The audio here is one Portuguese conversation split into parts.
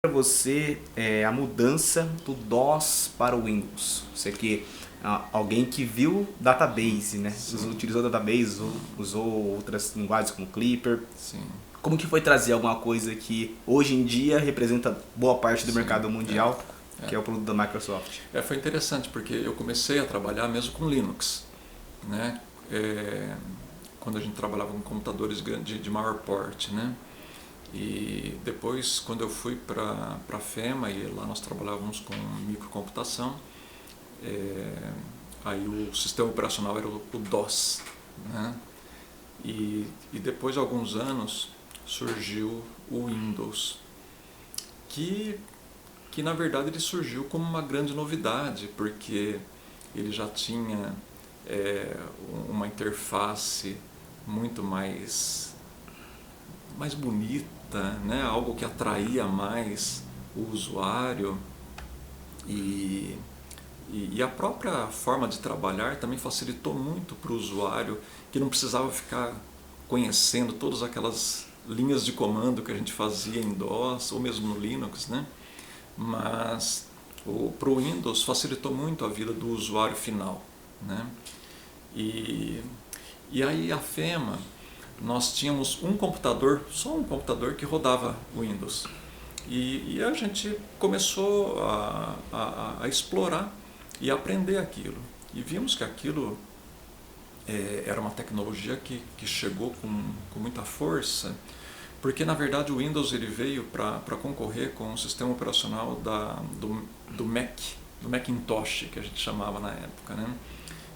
Para você a mudança do DOS para o Windows? Você que alguém que viu database, né? Utilizou database, usou outras linguagens como Clipper. Sim. Como que foi trazer alguma coisa que hoje em dia representa boa parte do mercado mundial, que é o produto da Microsoft? Foi interessante porque eu comecei a trabalhar mesmo com Linux, né? Quando a gente trabalhava com computadores de maior porte, né? E depois, quando eu fui para a FEMA, e lá nós trabalhávamos com microcomputação, aí o sistema operacional era o DOS, né? E depois de alguns anos surgiu o Windows, que na verdade ele surgiu como uma grande novidade, porque ele já tinha uma interface muito mais bonita, né? Algo que atraía mais o usuário e a própria forma de trabalhar também facilitou muito para o usuário, que não precisava ficar conhecendo todas aquelas linhas de comando que a gente fazia em DOS ou mesmo no Linux, né? Mas para o Windows facilitou muito a vida do usuário final, né? E aí a FEMA, nós tínhamos um computador, só um computador que rodava o Windows. E a gente começou a explorar e aprender aquilo. E vimos que aquilo era uma tecnologia que chegou com muita força, porque na verdade o Windows ele veio para concorrer com o sistema operacional do Macintosh, que a gente chamava na época, né?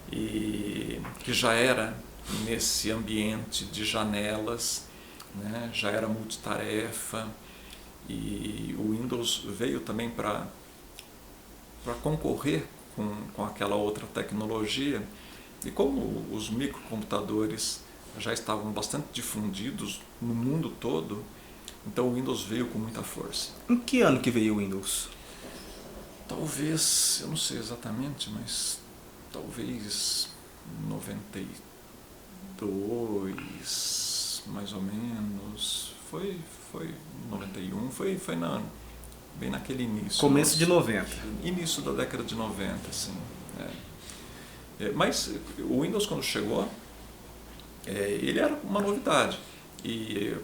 E que já era nesse ambiente de janelas, né? Já era multitarefa, e o Windows veio também para concorrer com aquela outra tecnologia. E como os microcomputadores já estavam bastante difundidos no mundo todo, então o Windows veio com muita força. Em que ano que veio o Windows? Talvez, eu não sei exatamente, mas talvez 92, mais ou menos. Foi 91, foi bem naquele início. Começo de 90. Início da década de 90, assim. Mas o Windows, quando chegou, ele era uma novidade. E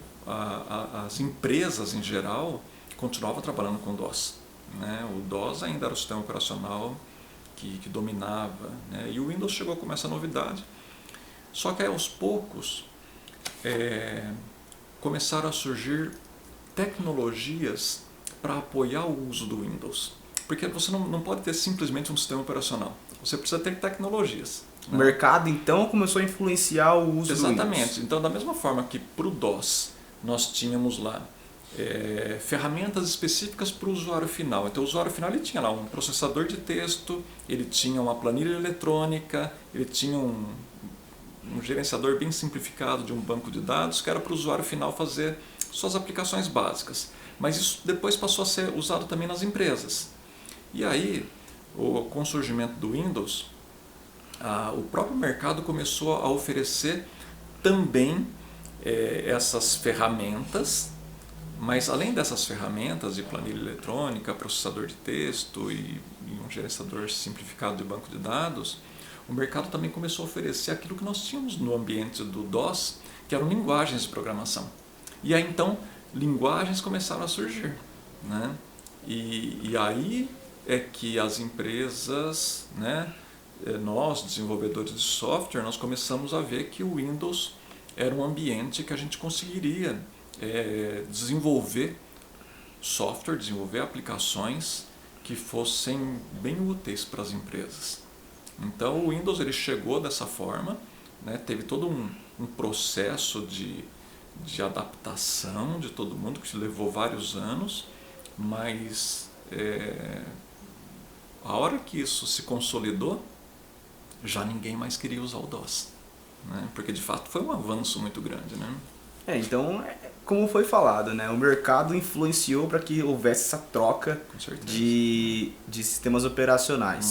as empresas, em geral, continuavam trabalhando com DOS, né? O DOS ainda era o sistema operacional que dominava, né? E o Windows chegou com essa novidade. Só que aí, aos poucos começaram a surgir tecnologias para apoiar o uso do Windows. Porque você não pode ter simplesmente um sistema operacional. Você precisa ter tecnologias. O mercado, então, começou a influenciar o uso do Windows. Exatamente. Então, da mesma forma que para o DOS nós tínhamos lá ferramentas específicas para o usuário final. Então, o usuário final ele tinha lá um processador de texto, ele tinha uma planilha eletrônica, ele tinha um gerenciador bem simplificado de um banco de dados, que era para o usuário final fazer suas aplicações básicas. Mas isso depois passou a ser usado também nas empresas. E aí, com o surgimento do Windows, o próprio mercado começou a oferecer também essas ferramentas, mas além dessas ferramentas de planilha eletrônica, processador de texto e um gerenciador simplificado de banco de dados, o mercado também começou a oferecer aquilo que nós tínhamos no ambiente do DOS, que eram linguagens de programação. E aí então, linguagens começaram a surgir, né? E aí é que as empresas, né, nós, desenvolvedores de software, nós começamos a ver que o Windows era um ambiente que a gente conseguiria desenvolver software, desenvolver aplicações que fossem bem úteis para as empresas. Então o Windows ele chegou dessa forma, né, teve todo um processo de adaptação de todo mundo, que levou vários anos, mas a hora que isso se consolidou, já ninguém mais queria usar o DOS, né? Porque de fato foi um avanço muito grande, né? Então, como foi falado, né, o mercado influenciou para que houvesse essa troca de sistemas operacionais.